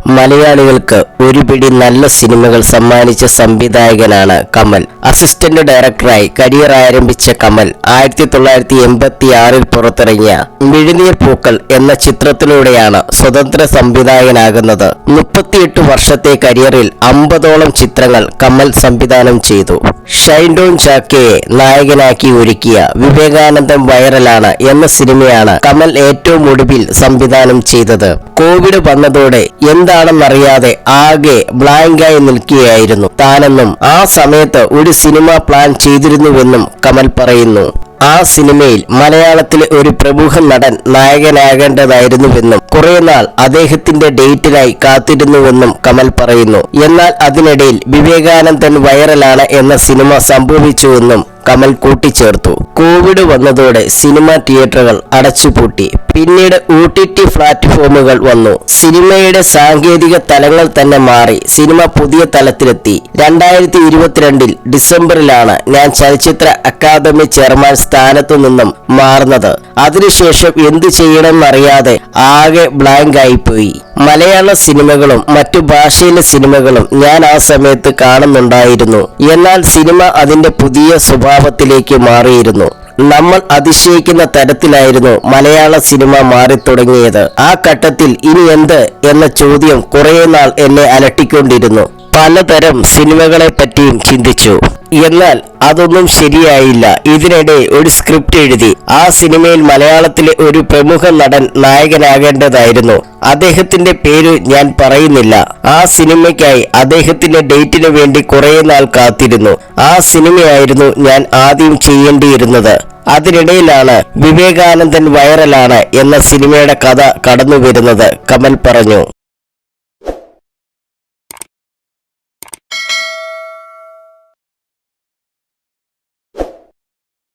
മലയാളികൾക്ക് ഒരു പിടി നല്ല സിനിമകൾ സമ്മാനിച്ച സംവിധായകനാണ് കമൽ. അസിസ്റ്റന്റ് ഡയറക്ടറായി കരിയർ ആരംഭിച്ച കമൽ 1986 പുറത്തിറങ്ങിയ മിഴിനീർ പൂക്കൾ എന്ന ചിത്രത്തിലൂടെയാണ് സ്വതന്ത്ര സംവിധായകനാകുന്നത്. 38 വർഷത്തെ കരിയറിൽ 50ഓളം ചിത്രങ്ങൾ കമൽ സംവിധാനം ചെയ്തു. ഷൈൻ ടോം ചാക്കോയെ നായകനാക്കി ഒരുക്കിയ വിവേകാനന്ദൻ വൈറലാണ് എന്ന സിനിമയാണ് കമൽ ഏറ്റവും ഒടുവിൽ സംവിധാനം ചെയ്തത്. കോവിഡ് വന്നതോടെ എന്താണെന്നറിയാതെ ആകെ ബ്ലാങ്കായി നിൽക്കുകയായിരുന്നു താനെന്നും ആ സമയത്ത് ഒരു സിനിമ പ്ലാൻ ചെയ്തിരുന്നുവെന്നും കമൽ പറയുന്നു. ആ സിനിമയിൽ മലയാളത്തിലെ ഒരു പ്രമുഖ നടൻ നായകനാകേണ്ടതായിരുന്നുവെന്നും കുറെ നാൾ അദ്ദേഹത്തിന്റെ ഡേറ്റിനായി കാത്തിരുന്നുവെന്നും കമൽ പറയുന്നു. എന്നാൽ അതിനിടയിൽ വിവേകാനന്ദൻ വൈറലാണ് എന്ന സിനിമ സംഭവിച്ചുവെന്നും കമൽ കൂട്ടിച്ചേർത്തു. കോവിഡ് വന്നതോടെ സിനിമ തിയേറ്ററുകൾ അടച്ചുപൂട്ടി. പിന്നീട് OTT പ്ലാറ്റ്ഫോമുകൾ വന്നു. സിനിമയുടെ സാങ്കേതിക തലങ്ങൾ തന്നെ മാറി. സിനിമ പുതിയ തലത്തിലെത്തി. 2022 ഡിസംബറിലാണ് ഞാൻ ചലച്ചിത്ര അക്കാദമി ചെയർമാൻ സ്ഥാനത്തു നിന്നും മാറുന്നത്. അതിനുശേഷം എന്തു ചെയ്യണമെന്നറിയാതെ ആകെ ബ്ലാങ്ക് ആയിപ്പോയി. മലയാള സിനിമകളും മറ്റു ഭാഷയിലെ സിനിമകളും ഞാൻ ആ സമയത്ത് കാണുന്നുണ്ടായിരുന്നു. എന്നാൽ സിനിമ അതിന്റെ പുതിയ സ്വഭാവത്തിലേക്ക് മാറിയിരുന്നു. നമ്മൾ അതിശയിക്കുന്ന തരത്തിലായിരുന്നു മലയാള സിനിമ മാറിത്തുടങ്ങിയത്. ആ ഘട്ടത്തിൽ ഇനി എന്ത് എന്ന ചോദ്യം കുറേ നാൾ എന്നെ അലട്ടിക്കൊണ്ടിരുന്നു. പലതരം സിനിമകളെ പറ്റിയും ചിന്തിച്ചു. എന്നാൽ അതൊന്നും ശരിയായില്ല. ഇതിനിടെ ഒരു സ്ക്രിപ്റ്റ് എഴുതി. ആ സിനിമയിൽ മലയാളത്തിലെ ഒരു പ്രമുഖ നടൻ നായകനാകേണ്ടതായിരുന്നു. അദ്ദേഹത്തിന്റെ പേര് ഞാൻ പറയുന്നില്ല. ആ സിനിമയ്ക്കായി അദ്ദേഹത്തിന്റെ ഡേറ്റിന് വേണ്ടി കുറെ നാൾ കാത്തിരുന്നു. ആ സിനിമയായിരുന്നു ഞാൻ ആദ്യം ചെയ്യേണ്ടിയിരുന്നത്. അതിനിടയിലാണ് വിവേകാനന്ദൻ വൈറലാണ് എന്ന സിനിമയുടെ കഥ കടന്നു വരുന്നത്, കമൽ പറഞ്ഞു.